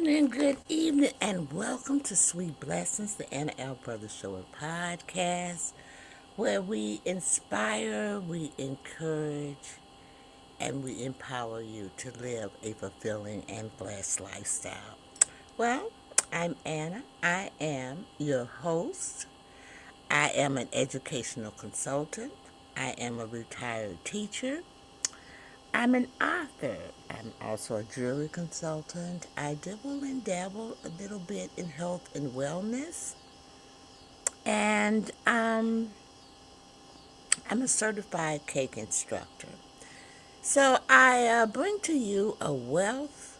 good evening, and welcome to Sweet Blessings, the Anna L. Brothers Show and podcast, where we inspire, we encourage, and we empower you to live a fulfilling and blessed lifestyle. Well, I'm Anna. I am your host. I am an educational consultant. I am a retired teacher. I'm an author. I'm also a jewelry consultant. I dibble and dabble a little bit in health and wellness. And I'm a certified cake instructor. So I bring to you a wealth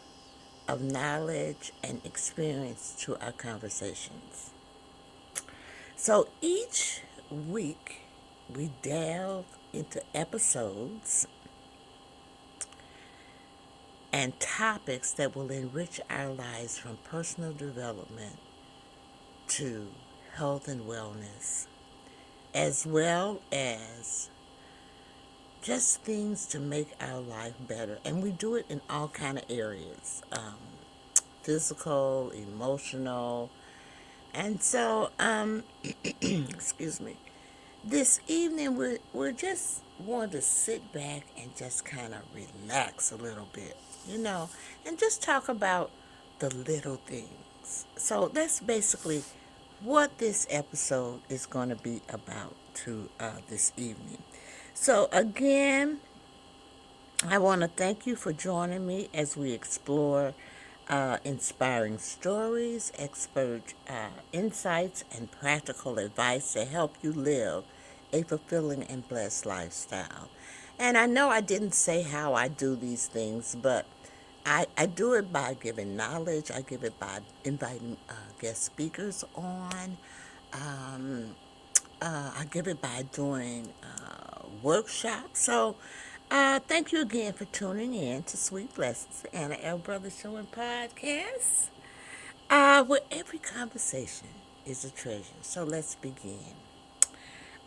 of knowledge and experience to our conversations. So each week we delve into episodes and topics that will enrich our lives from personal development to health and wellness, as well as just things to make our life better. And we do it in all kind of areas, physical, emotional. And so, excuse me, this evening we're just want to sit back and just kind of relax a little bit, and just talk about the little things. So that's basically what this episode is going to be about to this evening. So again, I want to thank you for joining me as we explore inspiring stories, expert insights, and practical advice to help you live a fulfilling and blessed lifestyle. And I know I didn't say how I do these things, but I do it by giving knowledge. I give it by inviting guest speakers on. Um, I give it by doing workshops. So thank you again for tuning in to Sweet Blessings, the Anna L. Brothers Show and Podcast, where every conversation is a treasure. So let's begin.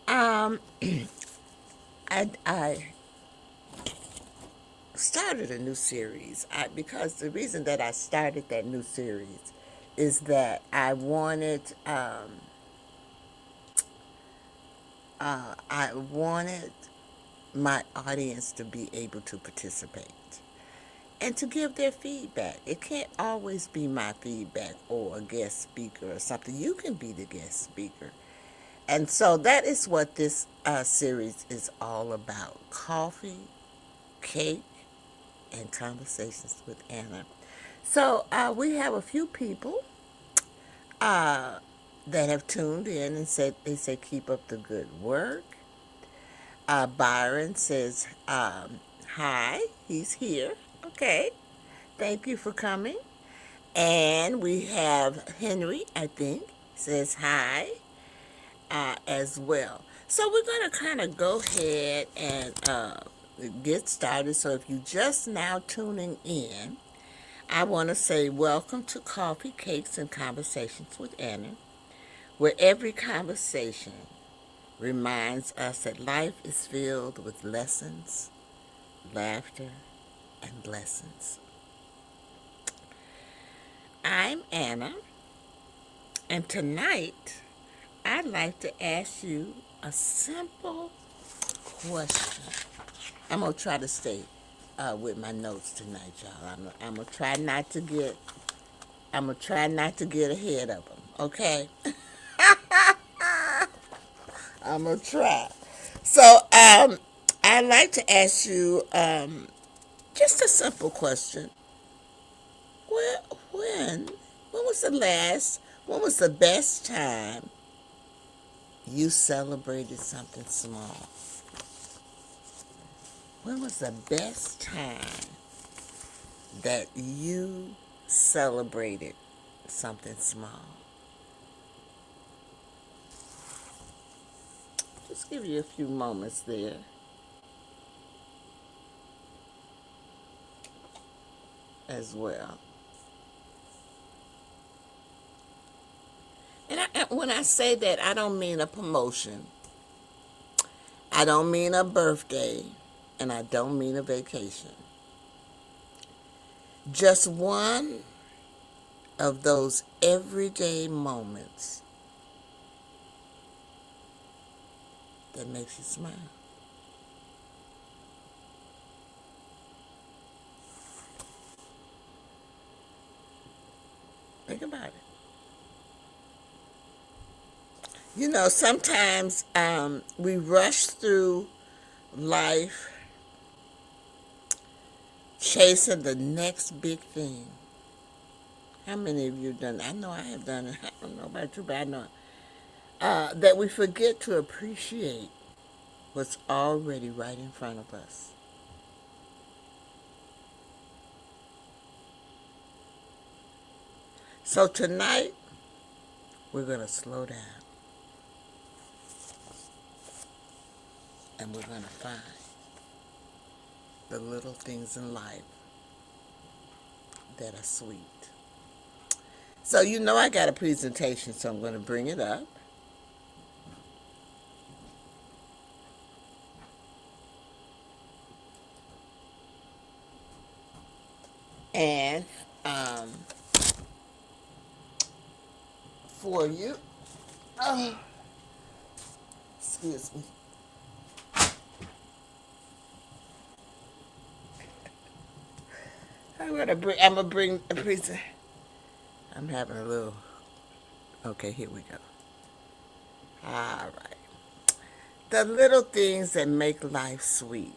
Um, I started a new series because the reason that I started that new series is that I wanted my audience to be able to participate and to give their feedback. It can't always be my feedback or a guest speaker or something. You can be the guest speaker. And so that is what this series is all about: coffee, cake, and conversations with Anna. So we have a few people that have tuned in and said they say keep up the good work. Byron says hi. He's here. Okay. Thank you for coming. And we have Henry, I think, says hi as well. So we're going to kind of go ahead and get started. So if you just now tuning in, I want to say welcome to Coffee, Cakes, and Conversations with Anna, where every conversation reminds us that life is filled with lessons, laughter, and blessings. I'm Anna, and tonight I'd like to ask you a simple question. I'm gonna try to stay with my notes tonight, y'all. I'm gonna try not to get. I'm gonna try not to get ahead of them. Okay. I'm gonna try. So, I'd like to ask you just a simple question. Where, when was the last? When was the best time you celebrated something small? When was the best time that you celebrated something small? Just give you a few moments there. As well. And when I say that, I don't mean a promotion. I don't mean a birthday. And I don't mean a vacation. Just one of those everyday moments that makes you smile. Think about it. You know, sometimes we rush through life chasing the next big thing. How many of you done? I know I have done it. I don't know about you, but I know that we forget to appreciate what's already right in front of us. So tonight, we're going to slow down and we're going to find the little things in life that are sweet. So, you know, I got a presentation, so I'm going to bring it up. And for you, oh, excuse me. I'm gonna bring a present. I'm having a little, okay, here we go. All right. The little things that make life sweet.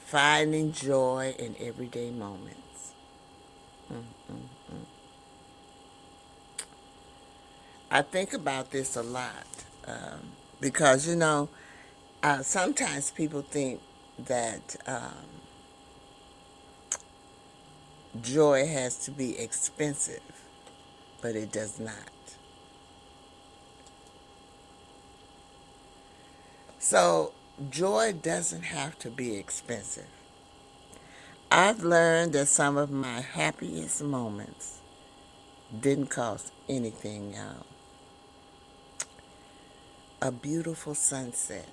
Finding joy in everyday moments. I think about this a lot because, you know, sometimes people think that joy has to be expensive, but it does not. So, joy doesn't have to be expensive. I've learned that some of my happiest moments didn't cost anything, y'all. A beautiful sunset.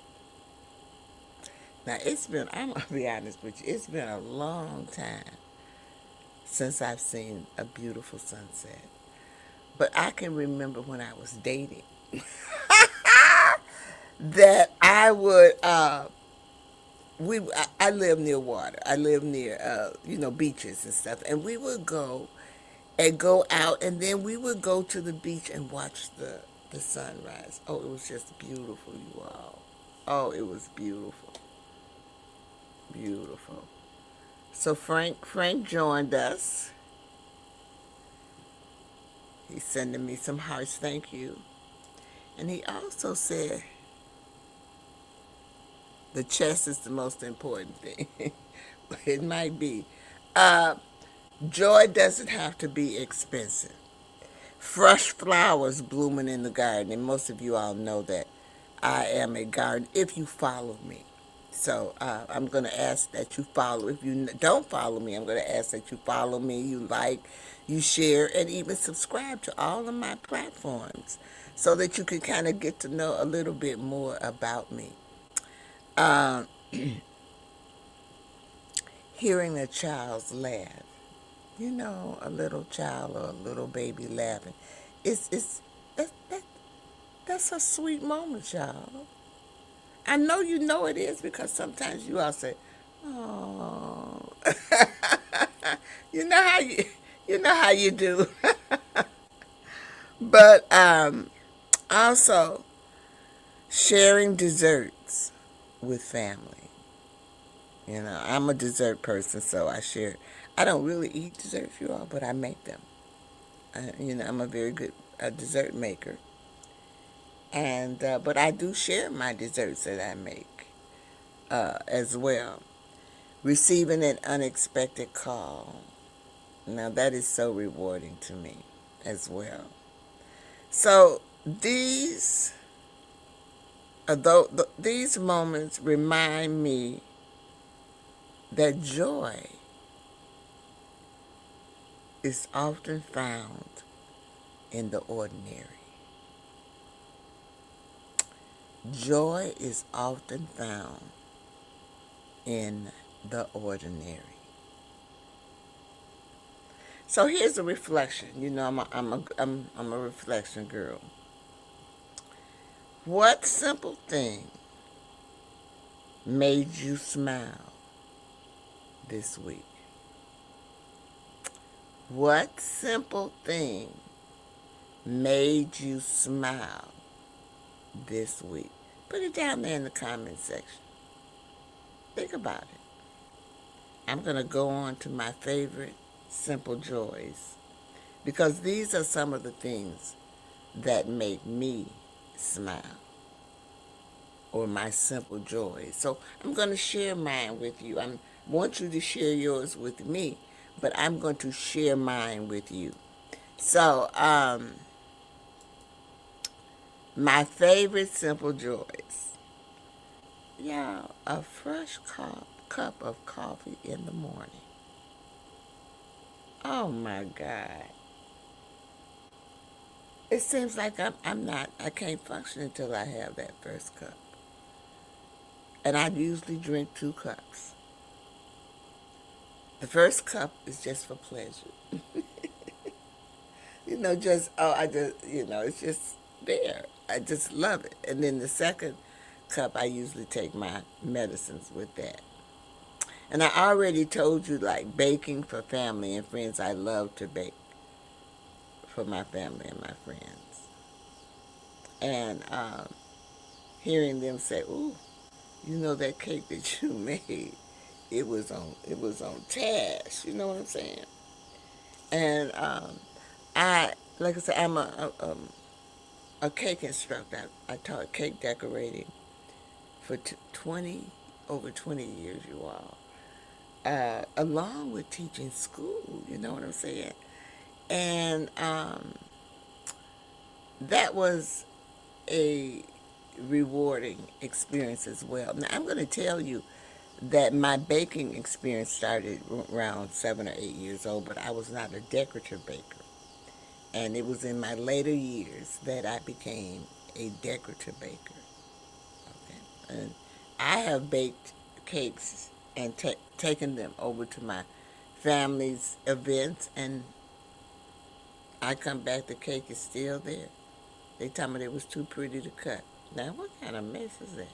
Now, I'm going to be honest with you, it's been a long time since I've seen a beautiful sunset. But I can remember when I was dating that I would, I live near water. I live near, you know, beaches and stuff. And we would go out, and then we would go to the beach and watch the sunrise. Oh, it was just beautiful, you all. Oh, it was beautiful. Beautiful. So Frank joined us. He's sending me some hearts, thank you. And he also said the chest is the most important thing. It might be. Uh, Joy doesn't have to be expensive. Fresh flowers blooming in the garden, and most of you all know that I am a gardener if you follow me. So I'm going to ask that you follow. If you don't follow me, I'm going to ask that you follow me, you like, you share, and even subscribe to all of my platforms so that you can kind of get to know a little bit more about me. Um, Hearing a child's laugh, you know, a little child or a little baby laughing, it's that's a sweet moment, y'all. I know you know it is because sometimes you all say, "Oh," you know how you know how you do. But also sharing desserts with family. You know, I'm a dessert person, so I share. I don't really eat desserts, you all, but I make them. You know, I'm a very good dessert maker, and but I do share my desserts that I make as well. Receiving an unexpected call. Now that is so rewarding to me as well. So these moments remind me that joy is often found in the ordinary. Joy is often found in the ordinary. So here's a reflection. You know, I'm a reflection girl. What simple thing made you smile this week? What simple thing made you smile this week? Put it down there in the comment section. Think about it. I'm going to go on to my favorite simple joys because these are some of the things that make me smile, or my simple joys. So I'm going to share mine with you. I want you to share yours with me, but I'm going to share mine with you. So, my favorite simple joys. Yeah, a fresh cup of coffee in the morning. Oh my God. It seems like I can't function until I have that first cup. And I usually drink 2 cups. The first cup is just for pleasure. It's just there. I just love it. And then the second cup, I usually take my medicines with that. And I already told you, like, baking for family and friends, I love to bake for my family and my friends. And hearing them say, "Ooh, you know that cake that you made, it was on task." You know what I'm saying? And like I said, I'm a cake instructor. I taught cake decorating for 20 over 20 years, you all. Along with teaching school, you know what I'm saying? And that was a rewarding experience as well. Now, I'm going to tell you that my baking experience started around 7 or 8 years old, but I was not a decorative baker. And it was in my later years that I became a decorative baker. Okay? And I have baked cakes and taken them over to my family's events, and I come back, the cake is still there. They told me it was too pretty to cut. Now, what kind of mess is that?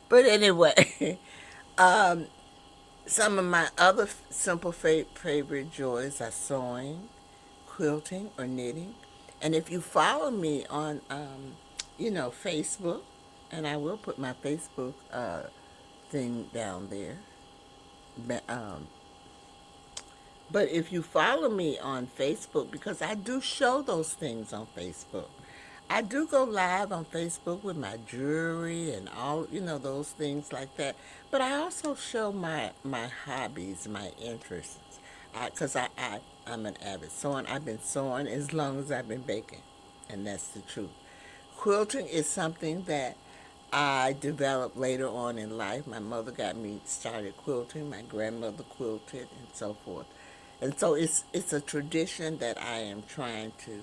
But anyway, um, some of my other simple favorite joys are sewing, quilting, or knitting. And if you follow me on, Facebook, and I will put my Facebook thing down there. But if you follow me on Facebook, because I do show those things on Facebook, I do go live on Facebook with my jewelry and all, those things like that. But I also show my hobbies, my interests. Because I'm an avid sewer. I've been sewing as long as I've been baking. And that's the truth. Quilting is something that I developed later on in life. My mother got me started quilting. My grandmother quilted and so forth. And so it's a tradition that I am trying to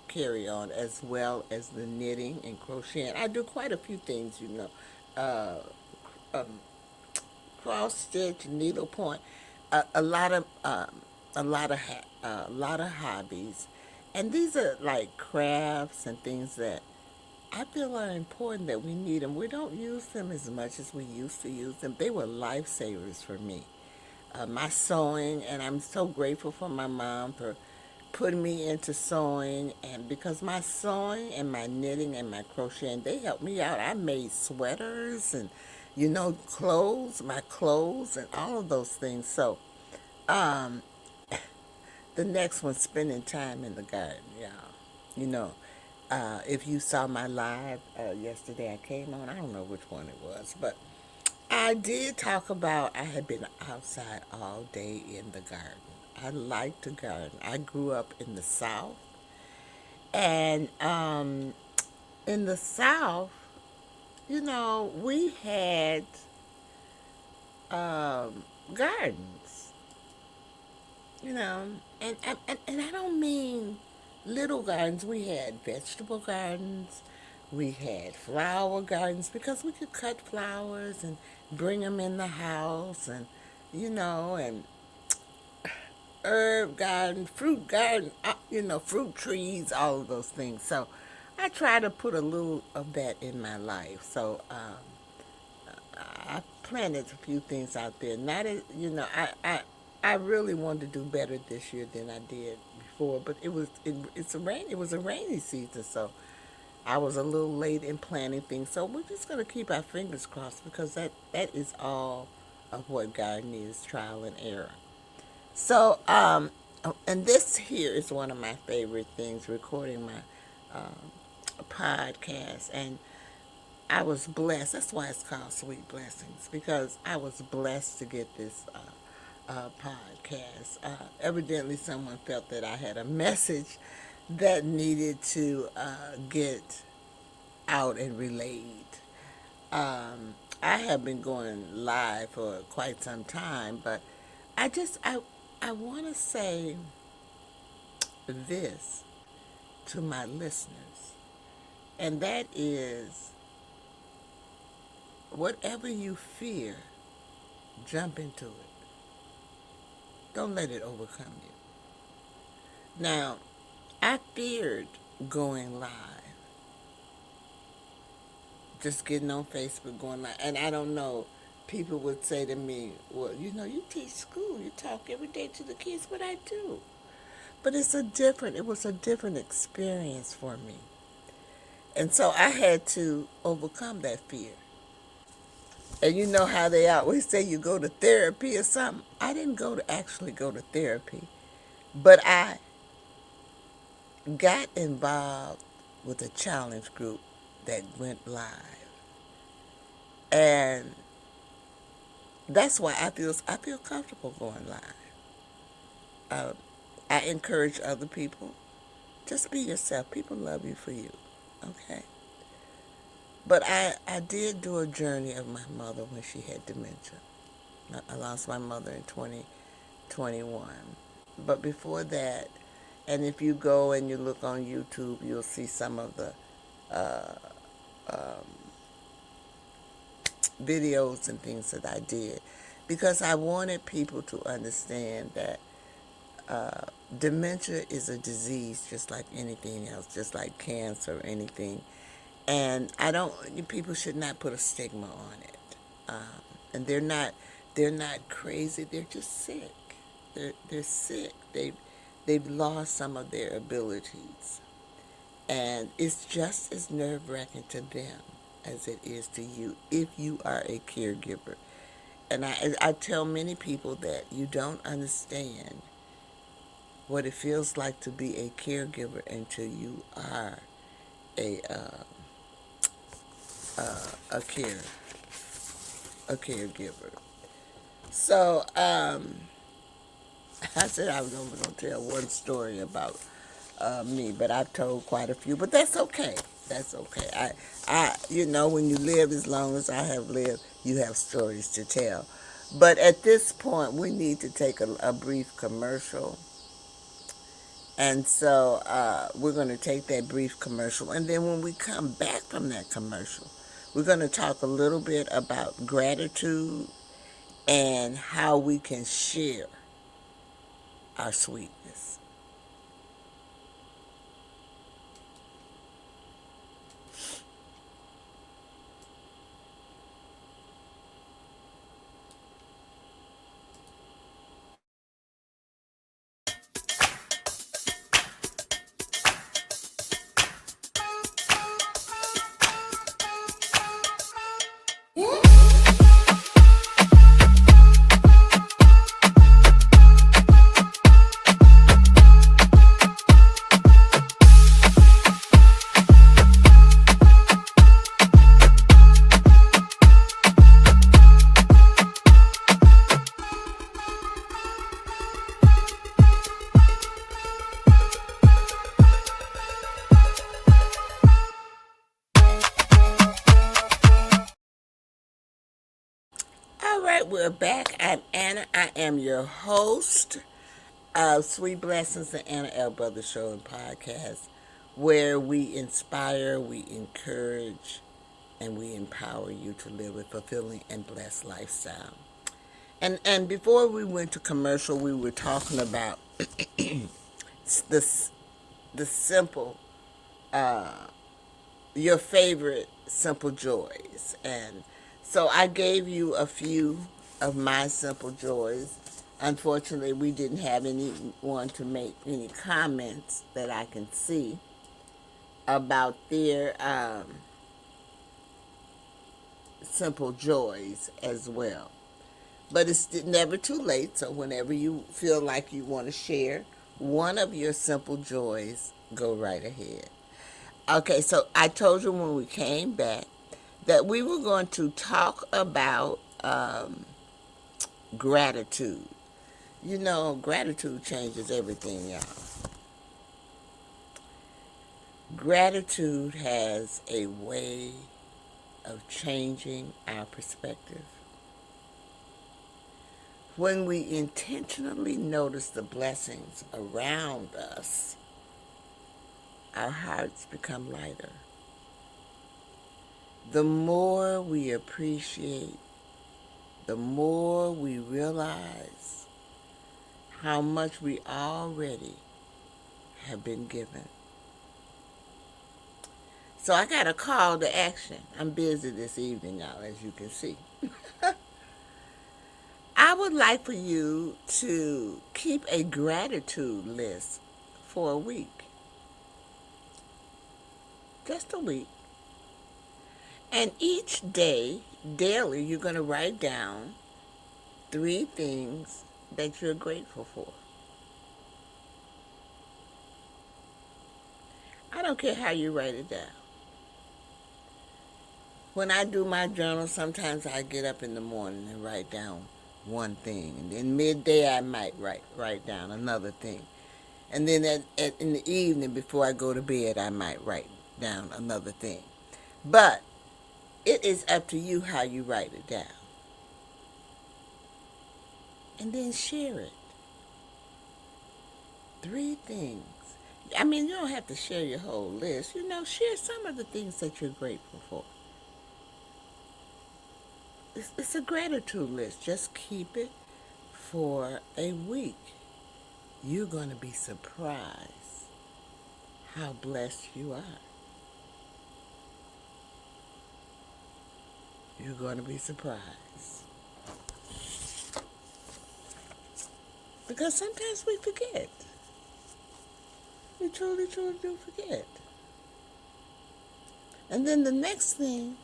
carry on, as well as the knitting and crocheting. I do quite a few things, uh, um, cross stitch, needlepoint, a lot of a lot of hobbies, and these are like crafts and things that I feel are important, that we need them. We don't use them as much as we used to use them. They were lifesavers for me. My sewing, and I'm so grateful for my mom for putting me into sewing, and because my sewing and my knitting and my crocheting, they helped me out. I made sweaters and clothes, my clothes, and all of those things. So um the next one, spending time in the garden, y'all. you know if you saw my live yesterday, I came on, I don't know which one it was, but I did talk about I had been outside all day in the garden. I like to garden. I grew up in the South, and in the South, we had gardens, and I don't mean little gardens. We had vegetable gardens, we had flower gardens, because we could cut flowers and bring them in the house, and you know, and herb garden, fruit garden, fruit trees, all of those things. So I try to put a little of that in my life. So I planted a few things out there. Not as I really wanted to do better this year than I did before, but it was a rainy season, so I was a little late in planting things. So we're just gonna keep our fingers crossed because that is all of what gardening is, trial and error. So and this here is one of my favorite things, recording my podcast. And I was blessed. That's why it's called Sweet Blessings, because I was blessed to get this podcast. Evidently, someone felt that I had a message that needed to get out and relayed. I have been going live for quite some time, but I want to say this to my listeners, and that is, whatever you fear, jump into it. Don't let it overcome you. Now, I feared going live, just getting on Facebook, going live, and I don't know. People would say to me, "Well, you teach school, you talk every day to the kids," but I do. But it was a different experience for me. And so I had to overcome that fear. And you know how they always say you go to therapy or something? I didn't actually go to therapy, but I got involved with a challenge group that went live. And that's why I feel comfortable going live. Uh, I encourage other people, just be yourself. People love you for you. Okay? But I did do a journey of my mother when she had dementia. I lost my mother in 2021. But before that, and if you go and you look on YouTube, you'll see some of the uh, um, videos and things that I did, because I wanted people to understand that uh, dementia is a disease just like anything else, just like cancer or anything. And I don't. People should not put a stigma on it. And they're not crazy. They're just sick. They're sick. They've lost some of their abilities, and it's just as nerve wracking to them as it is to you if you are a caregiver. And I tell many people that you don't understand what it feels like to be a caregiver until you are a a care a caregiver. So I said I was only going to tell one story about me, but I've told quite a few. But that's okay. That's okay. When you live as long as I have lived, you have stories to tell. But at this point, we need to take a brief commercial. And so we're going to take that brief commercial. And then when we come back from that commercial, we're going to talk a little bit about gratitude and how we can share our sweetness. All right, we're back. I'm Anna. I am your host of Sweet Blessings, the Anna L. Brothers Show and Podcast, where we inspire, we encourage, and we empower you to live a fulfilling and blessed lifestyle. And before we went to commercial, we were talking about the the simple, your favorite simple joys. And so I gave you a few of my simple joys. Unfortunately, we didn't have anyone to make any comments that I can see about their simple joys as well. But it's never too late, so whenever you feel like you want to share one of your simple joys, go right ahead. Okay, so I told you when we came back that we were going to talk about gratitude. You know, gratitude changes everything, y'all. Gratitude has a way of changing our perspective. When we intentionally notice the blessings around us, our hearts become lighter. The more we appreciate, the more we realize how much we already have been given. So I got a call to action. I'm busy this evening, y'all, as you can see. I would like for you to keep a gratitude list for a week. Just a week. And each day, daily, you're going to write down 3 things that you're grateful for. I don't care how you write it down. When I do my journal, sometimes I get up in the morning and write down one thing. And then midday, I might write down another thing. And then in the evening, before I go to bed, I might write down another thing. But it is up to you how you write it down. And then share it. 3 things. I mean, you don't have to share your whole list. You know, share some of the things that you're grateful for. It's a gratitude list. Just keep it for a week. You're going to be surprised how blessed you are. You're going to be surprised. Because sometimes we forget. We truly, truly do forget. And then the next thing,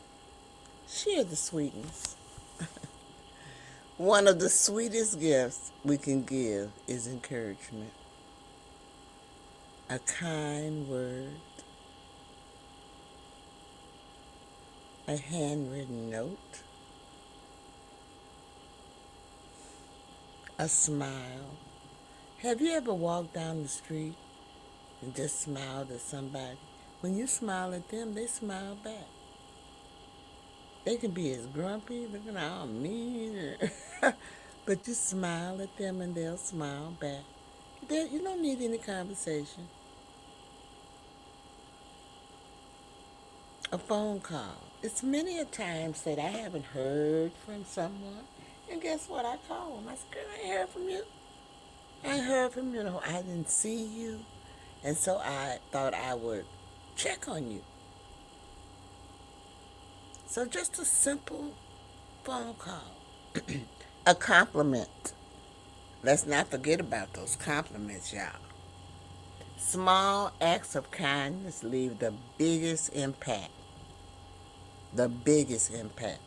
share the sweetness. One of the sweetest gifts we can give is encouragement. A kind word, a handwritten note, a smile. Have you ever walked down the street and just smiled at somebody? When you smile at them, they smile back. They can be as grumpy, looking all mean, but you smile at them and they'll smile back. You don't need any conversation. A phone call. It's many a times that I haven't heard from someone, and guess what? I call them. I said, "Girl, I ain't heard from you. I ain't heard from you. No, I didn't see you, and so I thought I would check on you." So just a simple phone call. A compliment. Let's not forget about those compliments, y'all. Small acts of kindness leave the biggest impact. The biggest impact.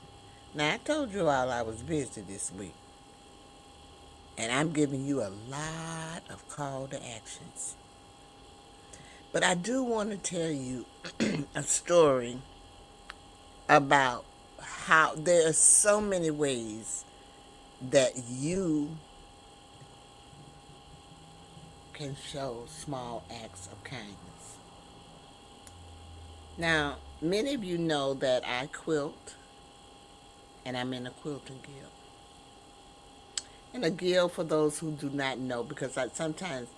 Now, I told you all I was busy this week. And I'm giving you a lot of call to actions. But I do want to tell you a story about how there are so many ways that you can show small acts of kindness. Now, many of you know that I quilt, and I'm in a quilting guild. And a guild, for those who do not know, because sometimes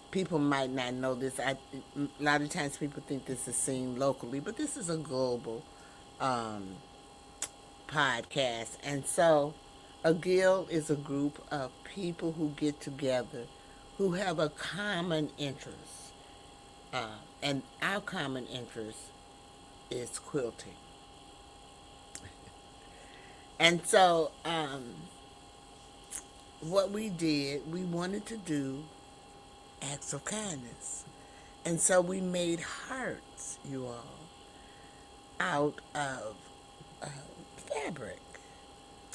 people might not know this. A lot of times people think this is seen locally, but this is a global podcast. And so A guild is a group of people who get together who have a common interest. And our common interest is quilting. And so, what we did, we wanted to do acts of kindness. And so we made hearts, you all, out of uh, fabric.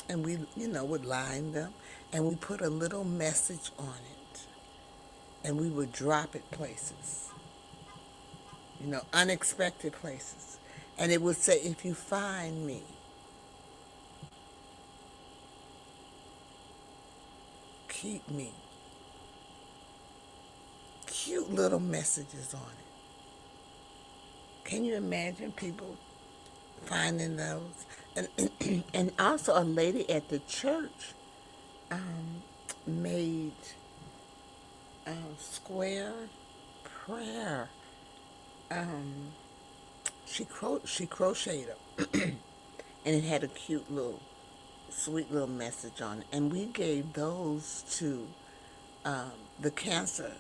And we, would line them and we put a little message on it. And we would drop it places, unexpected places. And it would say, if you find me, keep me. Cute little messages on it. Can you imagine people finding those? And also a lady at the church made a square prayer. She crocheted them, and it had a cute little, sweet little message on it. And we gave those to the cancer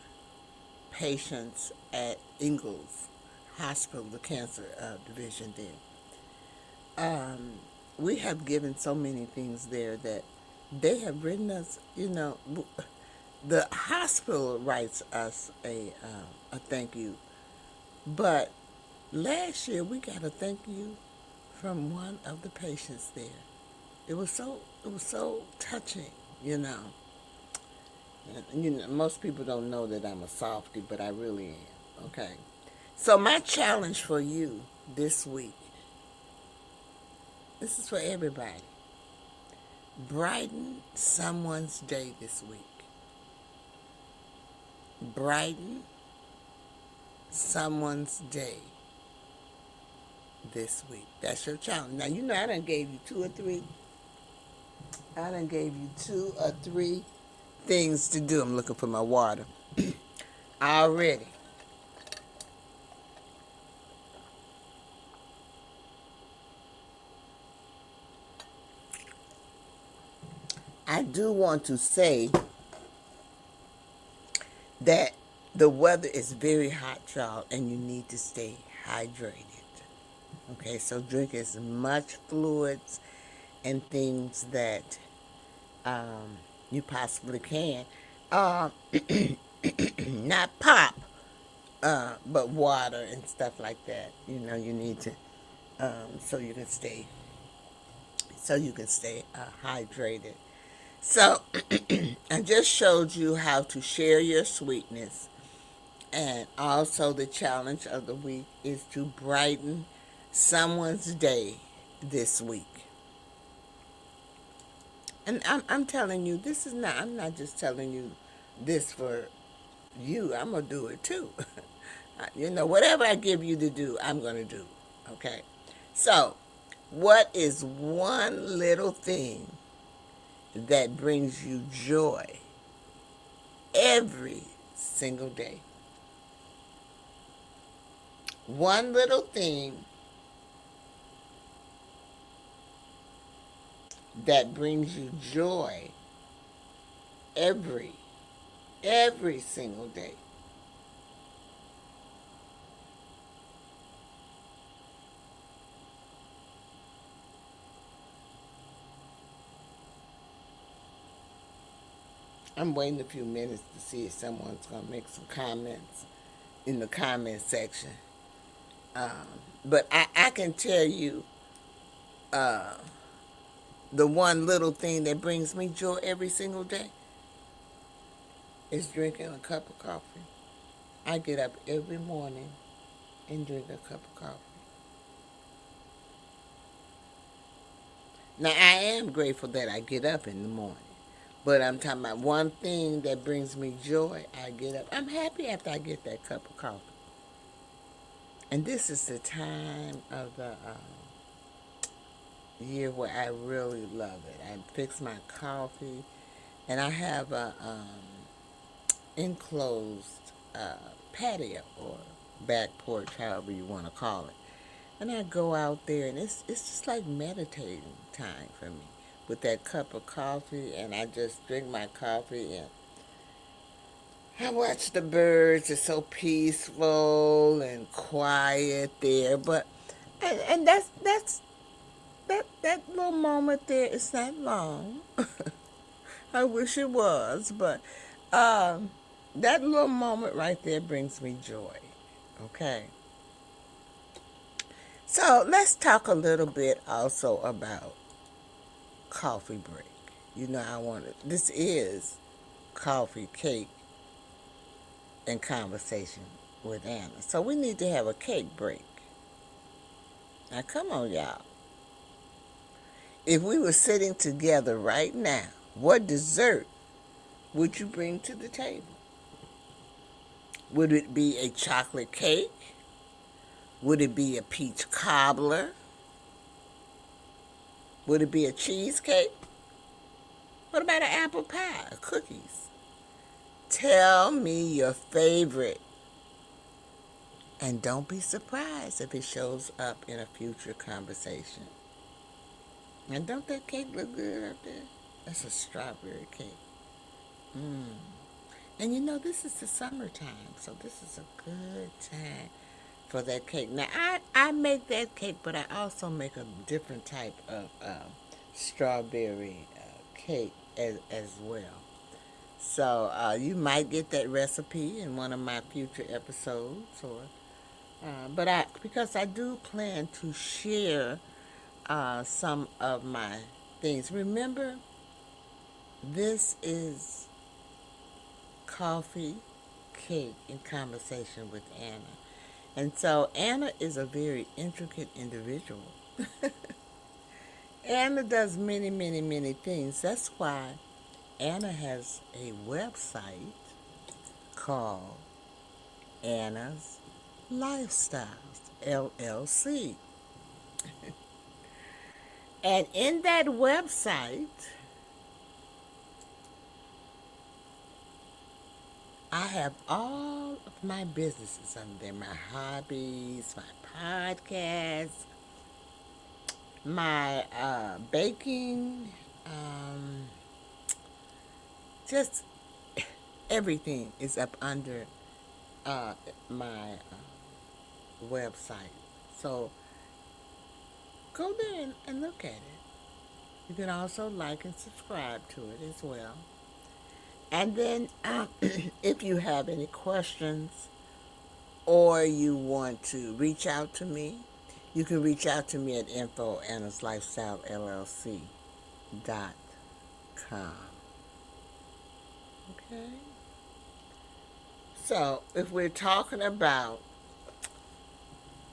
patients at Ingalls Hospital, the cancer division there. We have given so many things there that they have written us, the hospital writes us a thank you. But last year we got a thank you from one of the patients there. It was so touching, you know. And, most people don't know that I'm a softie, but I really am. Okay. So my challenge for you this week, this is for everybody. Brighten someone's day this week. Brighten someone's day this week. That's your challenge. Now, I done gave you 2 or 3. I done gave you 2 or 3 things to do. I'm looking for my water. Already. I do want to say that the weather is very hot, y'all, and you need to stay hydrated. Okay, so drink as much fluids and things that you possibly can. Not pop, but water and stuff like that. You need to, so you can stay, hydrated. So I just showed you how to share your sweetness, and also the challenge of the week is to brighten someone's day this week. And I'm telling you, I'm not just telling you this for you, I'm going to do it too. Whatever I give you to do, I'm going to do. Okay? So, what is one little thing that brings you joy every single day? One little thing that brings you joy every single day. I'm waiting a few minutes to see if someone's going to make some comments in the comment section. But I can tell you the one little thing that brings me joy every single day is drinking a cup of coffee. I get up every morning and drink a cup of coffee. Now, I am grateful that I get up in the morning. But I'm talking about one thing that brings me joy. I get up. I'm happy after I get that cup of coffee. And this is the time of the year where I really love it. I fix my coffee, and I have a enclosed patio or back porch, however you want to call it. And I go out there, and it's just like meditating time for me. with that cup of coffee, and I just drink my coffee and I watch the birds. It's so peaceful and quiet there. But and that little moment there is not long. I wish it was, but um, that little moment right there brings me joy. Okay. So let's talk a little bit also about coffee break. You know, this is coffee, cake, and conversation with Anna. So we need to have a cake break. Now, come on, y'all. If we were sitting together right now, what dessert would you bring to the table? Would it be a chocolate cake? Would it be a peach cobbler? Would it be a cheesecake? What about an apple pie or cookies? Tell me your favorite. And don't be surprised if it shows up in a future conversation. And don't that cake look good up there? That's a strawberry cake. Mmm. And you know, this is the summertime, so this is a good time for that cake. Now, I make that cake, but I also make a different type of strawberry cake as well. So you might get that recipe in one of my future episodes, or but because I do plan to share some of my things. Remember, this is coffee, cake, and conversation with Anna. And so Anna is a very intricate individual. Anna does many, many, many things. That's why Anna has a website called Anna's Lifestyles, LLC. And in that website, I have all of my businesses under there, my hobbies, my podcasts, my baking, just everything is up under my website. So go there and look at it. You can also like and subscribe to it as well. And then if you have any questions or you want to reach out to me, you can reach out to me at info@annaslifestylellc.com. Okay? So if we're talking about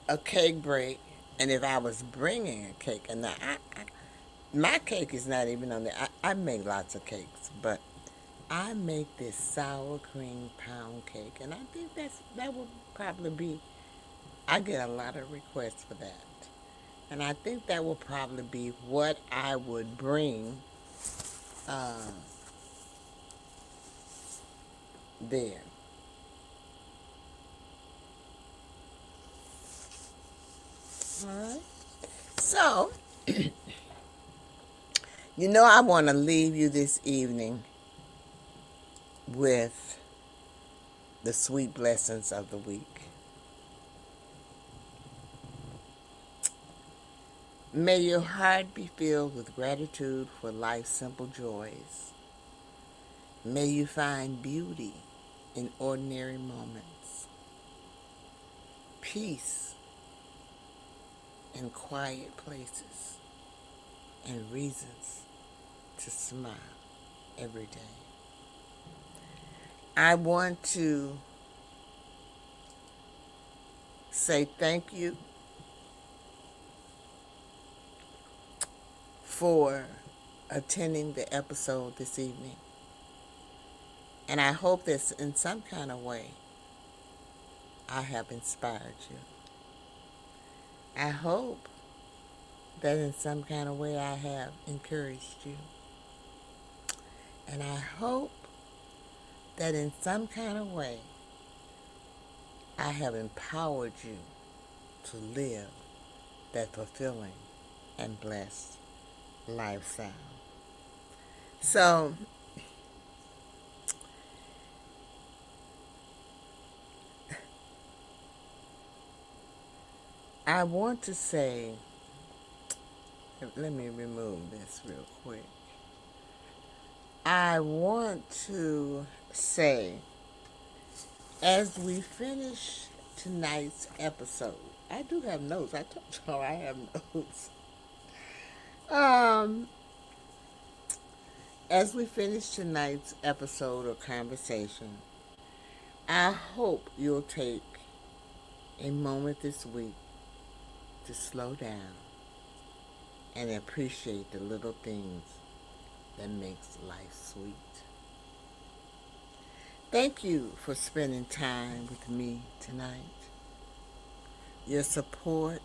a cake break, and if I was bringing a cake, and now my cake is not even on there. I make lots of cakes, but I make this sour cream pound cake, and I think that will probably be. I get a lot of requests for that, and I think that will probably be what I would bring uh, there. All right. So, you know, I want to leave you this evening with the sweet blessings of the week. May your heart be filled with gratitude for life's simple joys. May you find beauty in ordinary moments, peace in quiet places, and reasons to smile every day. I want to say thank you for attending the episode this evening. And I hope that in some kind of way I have inspired you. I hope that in some kind of way I have encouraged you. And I hope that in some kind of way I have empowered you to live that fulfilling and blessed lifestyle. So I want to say, let me remove this real quick. I want to say, as we finish tonight's episode, I do have notes. I told y'all I have notes. Um, as we finish tonight's episode or conversation, I hope you'll take a moment this week to slow down and appreciate the little things that makes life sweet. Thank you for spending time with me tonight. Your support,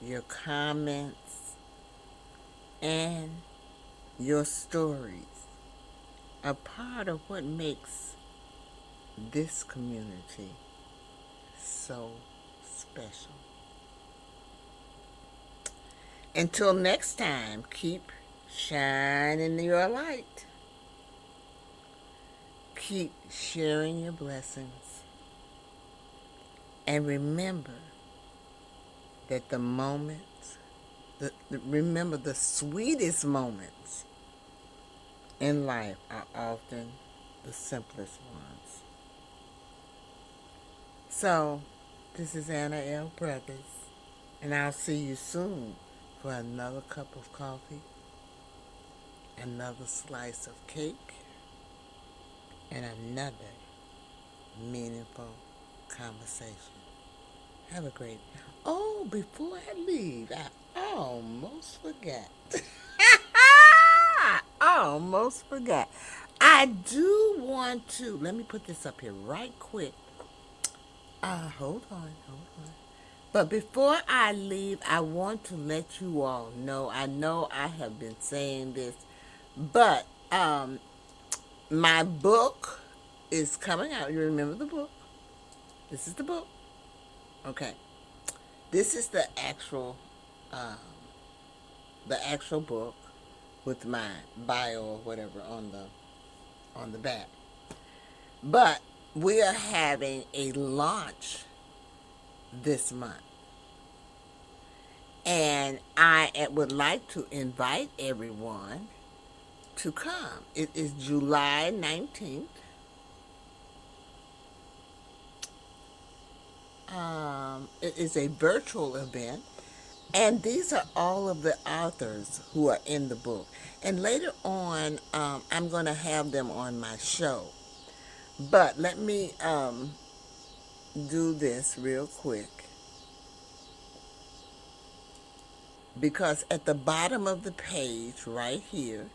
your comments, and your stories are part of what makes this community so special. Until next time, keep shining your light. Keep sharing your blessings. And remember that remember the sweetest moments in life are often the simplest ones. So, this is Anna L. Brothers, and I'll see you soon for another cup of coffee, another slice of cake, and another meaningful conversation. Have a great. Oh, before I leave, I almost forgot. I almost forgot. I do want to. Let me put this up here right quick. Hold on. But before I leave, I want to let you all know. I know I have been saying this, but my book is coming out. You remember the book? This is the book. Okay. This is um, the actual book with my bio or whatever on the back. But we are having a launch this month. And I would like to invite everyone to come. It is July 19th. It is a virtual event. And these are all of the authors who are in the book. And later on, I'm going to have them on my show. But let me do this real quick. Because at the bottom of the page, right here,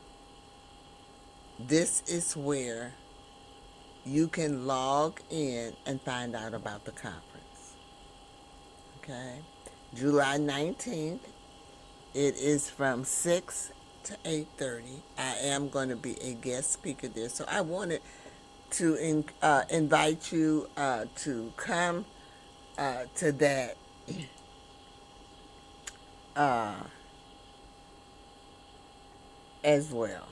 this is where you can log in and find out about the conference. Okay? July 19th. It is from 6 to 8:30. I am going to be a guest speaker there. So I wanted to invite you to come to that as well.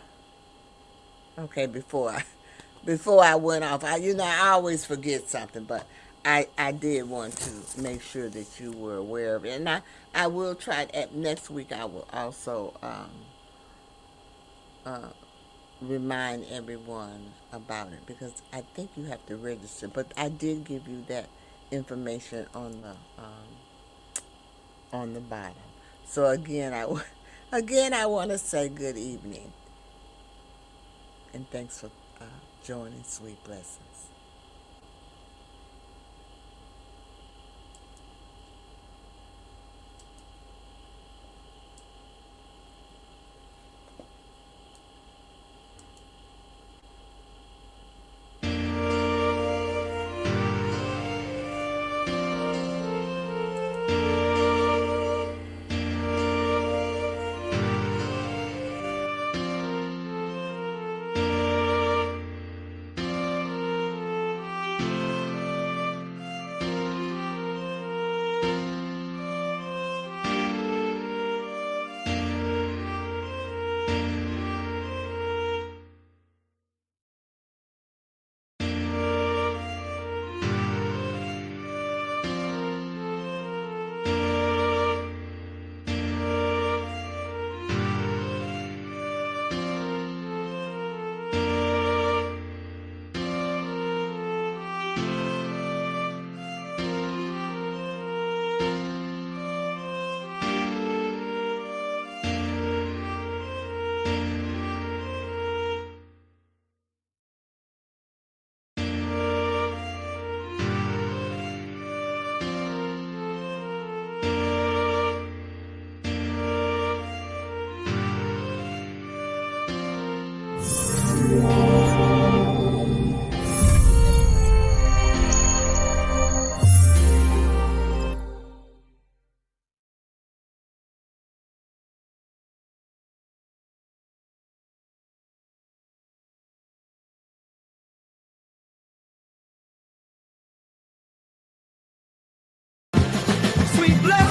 Okay, before I went off, I always forget something, but I did want to make sure that you were aware of it, and I will try next week. I will also uh, remind everyone about it because I think you have to register. But I did give you that information on the bottom. So again, I want to say good evening and thanks for joining Sweet Blessings. Sweet blood.